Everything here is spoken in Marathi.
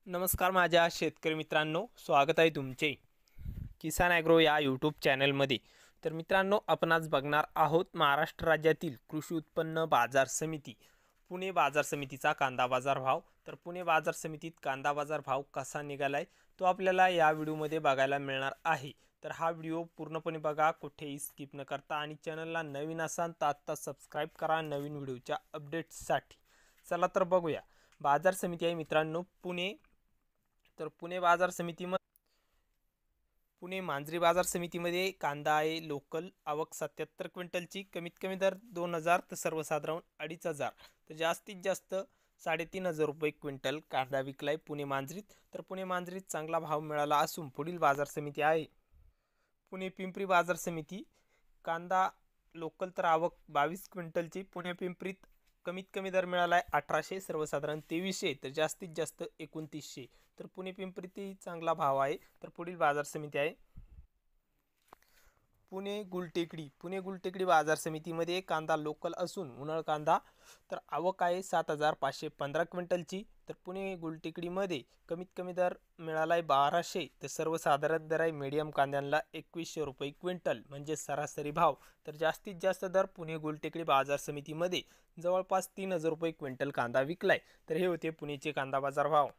नमस्कार माझ्या शेतकरी मित्रांनो, स्वागत आहे तुमचे किसान ॲग्रो या यूट्यूब चॅनलमध्ये। तर मित्रांनो, आपण आज बघणार आहोत महाराष्ट्र राज्यातील कृषी उत्पन्न बाजार समिती पुणे बाजार समितीचा कांदा बाजार भाव। तर पुणे बाजार समितीत कांदा बाजार भाव कसा निघालाय तो आपल्याला या व्हिडिओमध्ये बघायला मिळणार आहे। तर हा व्हिडिओ पूर्णपणे बघा, कुठेही स्किप न करता, आणि चॅनलला नवीन असाल तर आत्ता सबस्क्राइब करा नवीन व्हिडिओच्या अपडेट्ससाठी। चला तर बघूया। बाजार समिती आहे मित्रांनो पुणे। तर पुणे बाजार समितीमध्ये पुणे मांजरी बाजार समितीमध्ये कांदा आहे लोकल, आवक 77 क्विंटलची, कमीत कमी दर 2000 तर सर्वसाधारण 2500, तर जास्तीत जास्त 3500 रुपये क्विंटल कांदा विकलाय पुणे मांजरीत। तर पुणे मांजरीत चांगला भाव मिळाला असून पुढील बाजार समिती आहे पुणे पिंपरी बाजार समिती। कांदा लोकल तर आवक 22 क्विंटलची, पुणे पिंपरीत कमीत कमी दर मिळाला आहे 1800, सर्वसाधारण 2300, तर जास्तीत जास्त 2900, तर पुणे पिंपरीतही चांगला भाव आहे। तर पुढील बाजार समिती आहे पुणे गुलटेकडी। पुणे गुलटेकडी बाजार समितीमध्ये कांदा लोकल असून उन्हाळ कांदा तर आवक आहे 7515 क्विंटलची। तर पुणे गुलटेकडीमध्ये कमीत कमी दर मिळाला आहे 1200, तर सर्वसाधारण दर आहे मीडियम कांद्यांना 2100 रुपये क्विंटल, म्हणजे सरासरी भाव। तर जास्तीत जास्त दर पुणे गुलटेकडी बाजार समितीमध्ये जवळपास 3000 रुपये क्विंटल कांदा विकलाय। तर हे होते पुणेचे कांदा बाजार भाव।